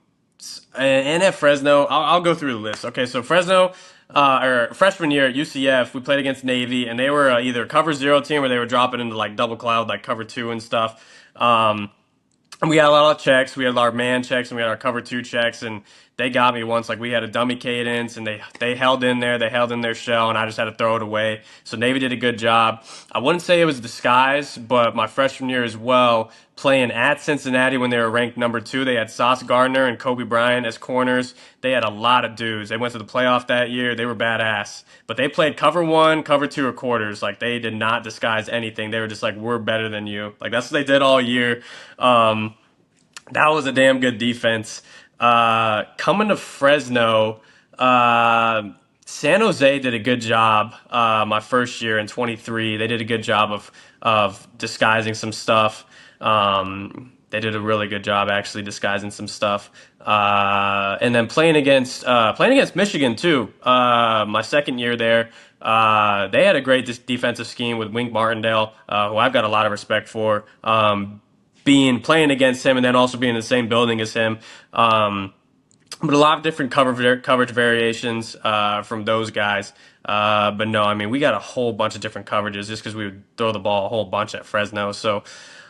and at Fresno, I'll go through the list. Okay, so Fresno, or freshman year at UCF, we played against Navy, and they were either a cover zero team or they were dropping into like double cloud, like cover two and stuff. And we had a lot of checks. We had our man checks and we had our cover two checks. And they got me once. Like we had a dummy cadence and they held in there. They held in their shell and I just had to throw it away. So Navy did a good job. I wouldn't say it was disguise, but my freshman year as well, playing at Cincinnati when they were ranked number two, they had Sauce Gardner and Kobe Bryant as corners. They had a lot of dudes. They went to the playoff that year. They were badass. But they played cover one, cover two, or quarters. Like they did not disguise anything. They were just like, we're better than you. Like that's what they did all year. That was a damn good defense. Coming to Fresno, San Jose did a good job. My first year in 23, they did a good job of disguising some stuff. They did a really good job actually disguising some stuff. And then playing against Michigan too. My second year there, they had a great defensive scheme with Wink Martindale, who I've got a lot of respect for. Being playing against him and then also being in the same building as him. But a lot of different coverage variations from those guys. But no, I mean, we got a whole bunch of different coverages just because we would throw the ball a whole bunch at Fresno. So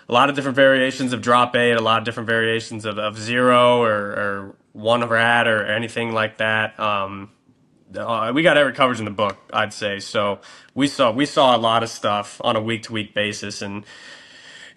a lot of different variations of drop eight, a lot of different variations of zero or one rat or anything like that. We got every coverage in the book, I'd say. So we saw a lot of stuff on a week to week basis, and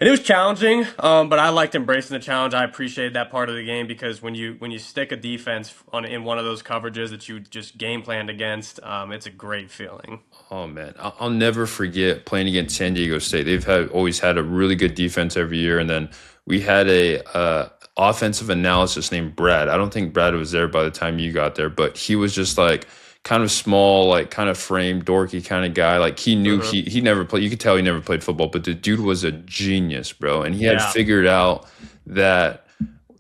it was challenging, but I liked embracing the challenge. I appreciated that part of the game because when you stick a defense in one of those coverages that you just game planned against, it's a great feeling. Oh man, I'll never forget playing against San Diego State. They've always had a really good defense every year, and then we had a offensive analysis named Brad. I don't think Brad was there by the time you got there, but he was just like kind of small, like kind of frame, dorky kind of guy. Like he knew Hmm. he never played. You could tell he never played football, but the dude was a genius, bro. And he had Yeah. figured out that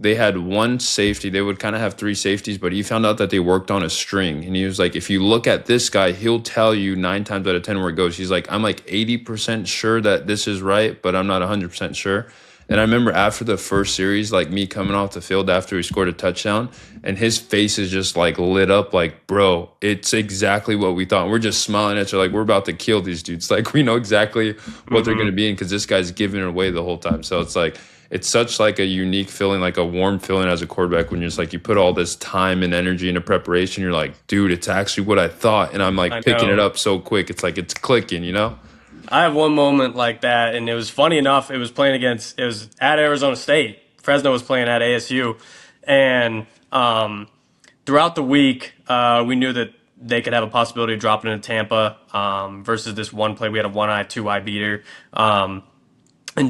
they had one safety. They would kind of have three safeties, but he found out that they worked on a string. And he was like, if you look at this guy, he'll tell you nine times out of 10 where it goes. He's like, I'm like 80% sure that this is right, but I'm not 100% sure. And I remember after the first series, like me coming off the field after he scored a touchdown, and his face is just like lit up, like, bro, it's exactly what we thought. And we're just smiling at you, like, we're about to kill these dudes. Like, we know exactly what they're going to Hmm. be in because this guy's giving it away the whole time. So it's like, it's such like a unique feeling, like a warm feeling as a quarterback when you're just like, you put all this time and energy into preparation. You're like, dude, it's actually what I thought. And I'm like I picking it know. up so quick. It's like, it's clicking, you know? I have one moment like that, and it was funny enough. It was at Arizona State. Fresno was playing at ASU, and throughout the week, we knew that they could have a possibility of dropping into Tampa versus this one play. We had a one eye, two eye beater. And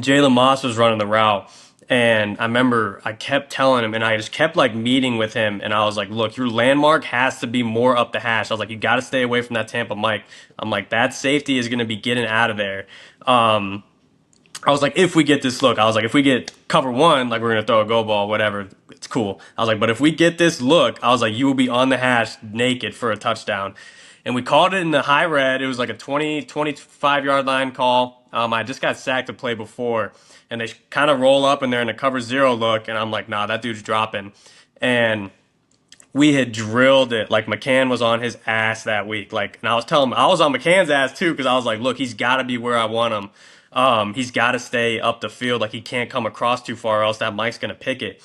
Jalen Moss was running the route. And I remember I kept telling him, and I just kept like meeting with him, and I was like, "Look, your landmark has to be more up the hash." I was like, "You got to stay away from that Tampa Mike." I'm like, "That safety is going to be getting out of there." Um, I was like, "If we get this look," I was like, "If we get cover one, like we're going to throw a go ball, whatever, it's cool." I was like, "But if we get this look," I was like, "You will be on the hash naked for a touchdown." And we called it in the high red. It was like a 25 yard line call. I just got sacked the play before, and they kind of roll up and they're in a cover zero look, and I'm like, nah, that dude's dropping. And we had drilled it. Like McCann was on his ass that week. Like, and I was telling him I was on McCann's ass too because I was like, look, he's got to be where I want him. He's got to stay up the field. Like he can't come across too far, or else that Mike's gonna pick it.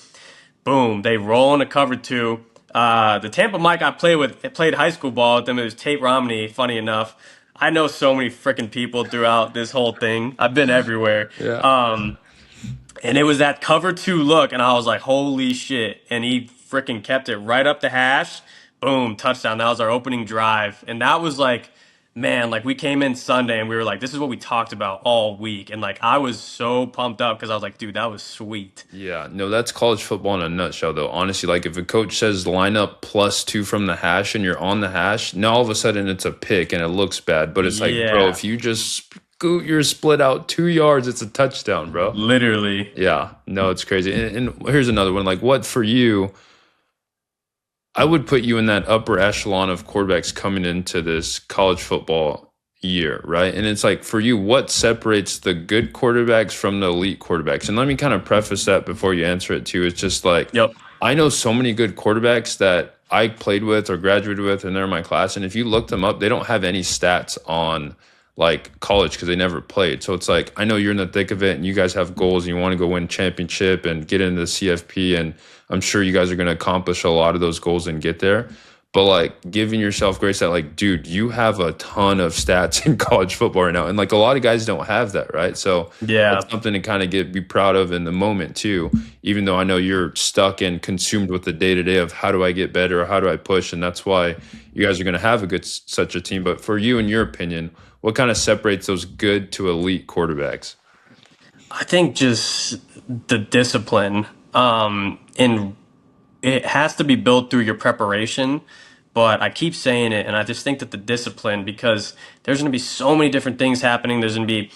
Boom, they roll into cover two. The Tampa Mike I played with played high school ball with them. It was Tate Romney. Funny enough, I know so many freaking people throughout this whole thing. I've been everywhere. Yeah. And it was that cover two look, and I was like, holy shit. And he freaking kept it right up the hash. Boom, touchdown. That was our opening drive. And that was like, man, like we came in Sunday and we were like, this is what we talked about all week. And like I was so pumped up because I was like, dude, that was sweet. Yeah, no, that's college football in a nutshell, though. Honestly, like if a coach says line up +2 from the hash and you're on the hash, now all of a sudden it's a pick and it looks bad. But it's like, bro, Yeah, if you just scoot your split out 2 yards, it's a touchdown, bro. literally. Yeah, no, it's crazy. And here's another one. Like, what for you? I would put you in that upper echelon of quarterbacks coming into this college football year, right? And it's like for you, what separates the good quarterbacks from the elite quarterbacks? And let me kind of preface that before you answer it too. It's just like Yep. I know so many good quarterbacks that I played with or graduated with, and they're in my class. And if you look them up, they don't have any stats on like college because they never played. So it's like I know you're in the thick of it, and you guys have goals, and you want to go win championship and get into the CFP, and I'm sure you guys are going to accomplish a lot of those goals and get there. But like giving yourself grace that like, dude, you have a ton of stats in college football right now, and like a lot of guys don't have that, right? So Yeah. that's something to kind of be proud of in the moment too. Even though I know you're stuck and consumed with the day to day of how do I get better or how do I push, and that's why you guys are going to have a good such a team. But for you, in your opinion, what kind of separates those good to elite quarterbacks? I think just the discipline. And it has to be built through your preparation. But I keep saying it, and I just think that the discipline, because there's going to be so many different things happening. There's going to be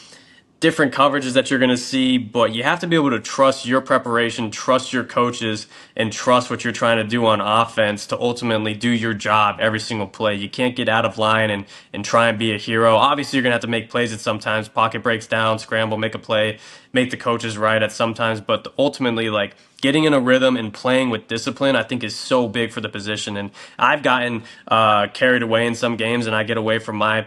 different coverages that you're going to see, but you have to be able to trust your preparation, trust your coaches, and trust what you're trying to do on offense to ultimately do your job every single play. You can't get out of line and try and be a hero. Obviously, you're going to have to make plays at sometimes. Pocket breaks down, scramble, make a play, make the coaches right at sometimes, but ultimately, like, getting in a rhythm and playing with discipline, I think is so big for the position. And I've gotten carried away in some games, and I get away from my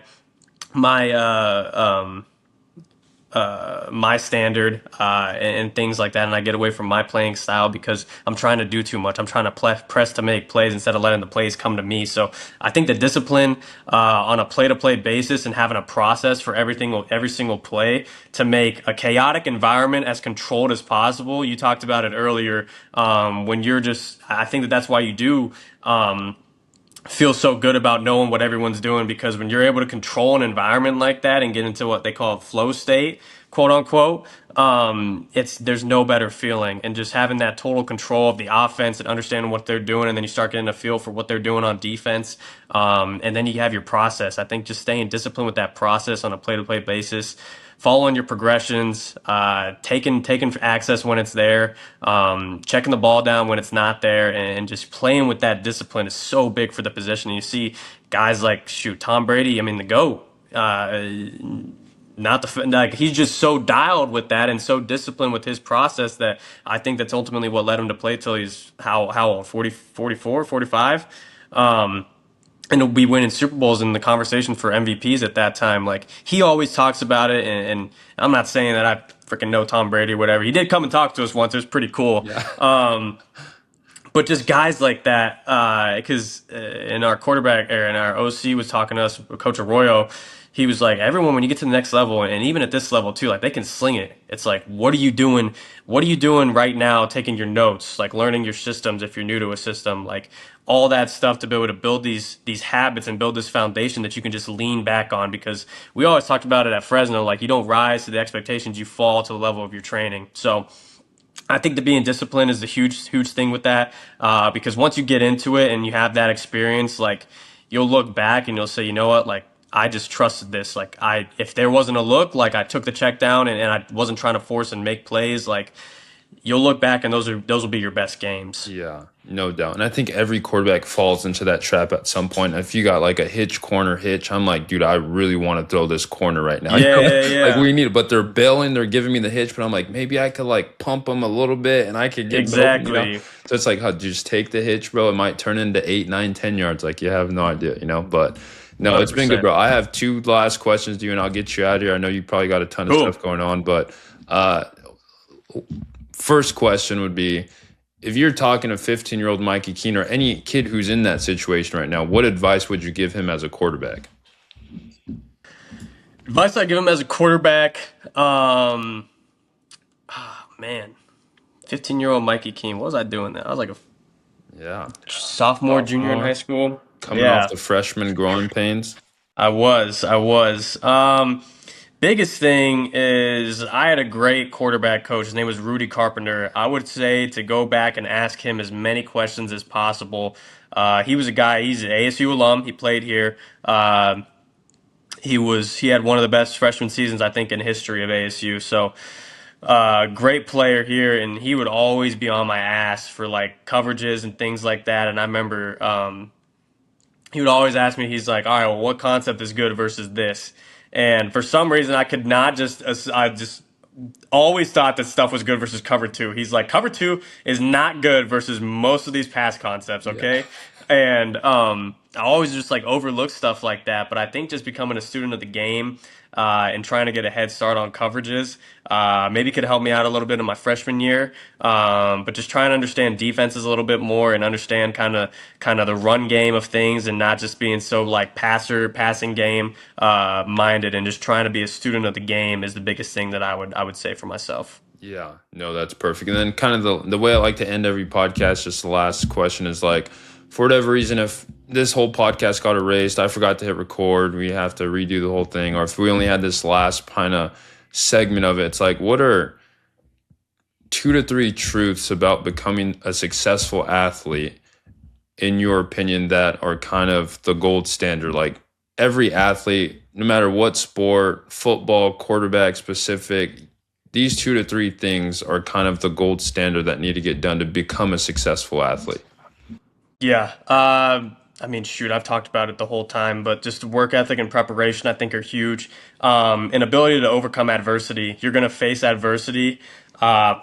my standard and things like that, and I get away from my playing style because I'm trying to do too much. I'm trying to press to make plays instead of letting the plays come to me. So I think the discipline on a play-to-play basis and having a process for every single play to make a chaotic environment as controlled as possible. You talked about it earlier when you're just. I think that that's why you do. Feel so good about knowing what everyone's doing because when you're able to control an environment like that and get into what they call a flow state, quote unquote, it's there's no better feeling. And just having that total control of the offense and understanding what they're doing, and then you start getting a feel for what they're doing on defense, and then you have your process. I think just staying disciplined with that process on a play-to-play basis, following your progressions, taking access when it's there, checking the ball down when it's not there, and just playing with that discipline is so big for the position. And you see guys like shoot Tom Brady. I mean the GOAT. Not the like he's just so dialed with that and so disciplined with his process that I think that's ultimately what led him to play till he's how old 40 44 45 and to be winning Super Bowls in the conversation for MVPs at that time. Like he always talks about it, and I'm not saying that I freaking know Tom Brady or whatever. He did come and talk to us once. It was pretty cool. Yeah. But just guys like that, because in our quarterback or in our OC was talking to us, Coach Arroyo. He was like, everyone, when you get to the next level, and even at this level too, like they can sling it. It's like, what are you doing? What are you doing right now? Taking your notes, like learning your systems if you're new to a system, like all that stuff to be able to build these habits and build this foundation that you can just lean back on. Because we always talked about it at Fresno, like you don't rise to the expectations, you fall to the level of your training. So I think the being disciplined is a huge thing with that because once you get into it and you have that experience, like you'll look back and you'll say, you know what, like I just trusted this. Like if there wasn't a look, like I took the check down and I wasn't trying to force and make plays. Like you'll look back and those will be your best games. Yeah, no doubt. And I think every quarterback falls into that trap at some point. If you got like a corner hitch, I'm like, dude, I really want to throw this corner right now. Yeah, yeah, Like yeah. we need it, but they're bailing, they're giving me the hitch, but I'm like, maybe I could like pump them a little bit and I could get open. Exactly. So it's like, how just take the hitch, bro. It might turn into 8, 9, 10 yards. Like you have no idea. But no, it's been good, 100%. bro. I have two last questions to you and I'll get you out of here. I know you probably got a ton of Cool. stuff going on, but first question would be if you're talking to 15-year-old Mikey Keene or any kid who's in that situation right now, what advice would you give him as a quarterback? Advice I give him as a quarterback, man, 15-year-old Mikey Keene. What was I doing there? I was like a Yeah. sophomore, junior in high Sophomore, school. coming off Yeah. the freshman growing pains. I was. Biggest thing is I had a great quarterback coach. His name was Rudy Carpenter. I would say to go back and ask him as many questions as possible. He was a guy. He's an ASU alum. He played here. He had one of the best freshman seasons I think in history of ASU. So great player here, and he would always be on my ass for like coverages and things like that. And I remember he would always ask me, he's like, all right, well, what concept is good versus this? And for some reason, I could not just, I just always thought that stuff was good versus cover two. He's like, cover two is not good versus most of these pass concepts, Yeah. okay? And I always just like overlook stuff like that. But I think just becoming a student of the game and trying to get a head start on coverages maybe could help me out a little bit in my freshman year. But just trying to understand defenses a little bit more and understand kind of the run game of things and not just being so like passing game minded and just trying to be a student of the game is the biggest thing that I would say for myself. Yeah, no, that's perfect. And then kind of the way I like to end every podcast, just the last question is like, for whatever reason, if this whole podcast got erased, I forgot to hit record, we have to redo the whole thing, or if we only had this last kind of segment of it, it's like, what are 2 to 3 truths about becoming a successful athlete, in your opinion, that are kind of the gold standard? Like every athlete, no matter what sport, football, quarterback specific, these 2 to 3 things are kind of the gold standard that need to get done to become a successful athlete. Yeah. I mean, shoot, I've talked about it the whole time, but just work ethic and preparation, I think, are huge. An ability to overcome adversity. You're going to face adversity, uh,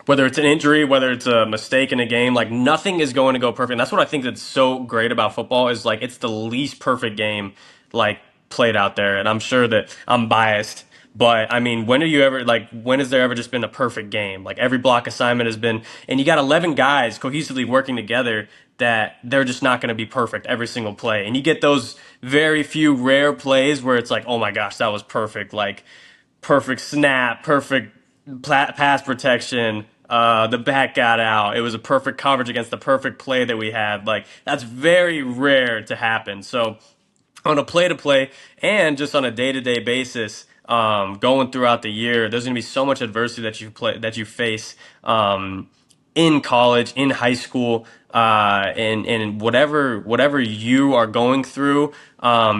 whether it's an injury, whether it's a mistake in a game. Like nothing is going to go perfect. And that's what I think that's so great about football is like it's the least perfect game like played out there. And I'm sure that I'm biased. But I mean, when are you ever like when has there ever just been a perfect game? Like every block assignment has been, and you got 11 guys cohesively working together that they're just not going to be perfect every single play. And you get those very few rare plays where it's like, oh my gosh, that was perfect. Like perfect snap, perfect pass protection. The back got out. It was a perfect coverage against the perfect play that we had. Like that's very rare to happen. So on a play to play and just on a day to day basis, going throughout the year, there's going to be so much adversity that you face in college, in high school, and whatever you are going through.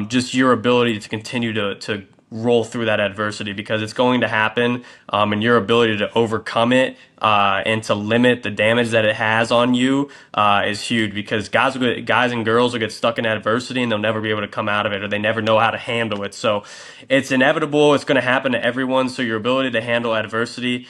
Just your ability to continue to roll through that adversity because it's going to happen, and your ability to overcome it and to limit the damage that it has on you is huge because guys and girls will get stuck in adversity and they'll never be able to come out of it or they never know how to handle it. So it's inevitable. It's going to happen to everyone. So your ability to handle adversity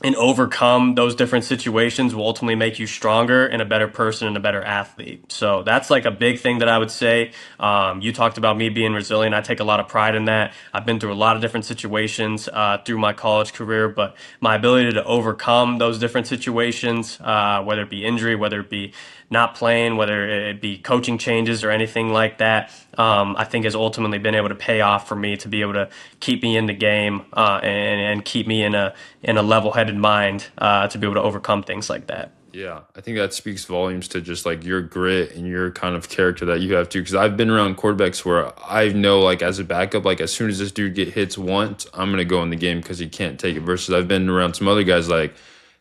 and overcome those different situations will ultimately make you stronger and a better person and a better athlete. So that's like a big thing that I would say. You talked about me being resilient. I take a lot of pride in that. I've been through a lot of different situations through my college career, but my ability to overcome those different situations, whether it be injury, whether it be not playing, whether it be coaching changes or anything like that, I think has ultimately been able to pay off for me to be able to keep me in the game and keep me in a level-headed mind to be able to overcome things like that. Yeah, I think that speaks volumes to just like your grit and your kind of character that you have too. Because I've been around quarterbacks where I know, like as a backup, like as soon as this dude get hits once, I'm gonna go in the game because he can't take it. Versus I've been around some other guys like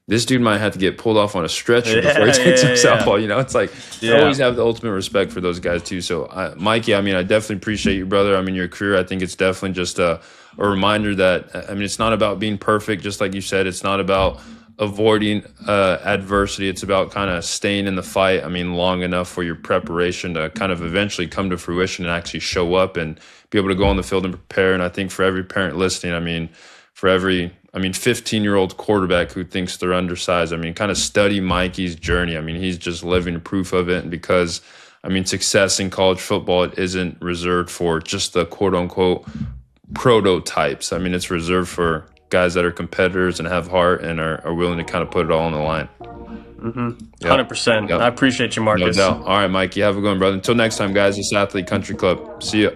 this dude might have to get pulled off on a stretcher before he Yeah, takes yeah, himself yeah, off. You know, it's like I yeah. always have the ultimate respect for those guys too. So, Mikey, I mean, I definitely appreciate you, brother. I mean, your career, I think it's definitely just a reminder that I mean, it's not about being perfect, just like you said. It's not about avoiding adversity. It's about kind of staying in the fight. I mean, long enough for your preparation to kind of eventually come to fruition and actually show up and be able to go on the field and prepare. And I think for every parent listening, I mean, for every 15-year-old quarterback who thinks they're undersized, I mean, kind of study Mikey's journey. I mean, he's just living proof of it. And because, I mean, success in college football, it isn't reserved for just the quote unquote prototypes. I mean, it's reserved for guys that are competitors and have heart and are willing to kind of put it all on the line. Mm-hmm. Yep. 100%. Yep. I appreciate you, No Marcus. doubt. All right, Mikey, have a good one, brother. Until next time, guys, it's Athlete Country Club. See ya.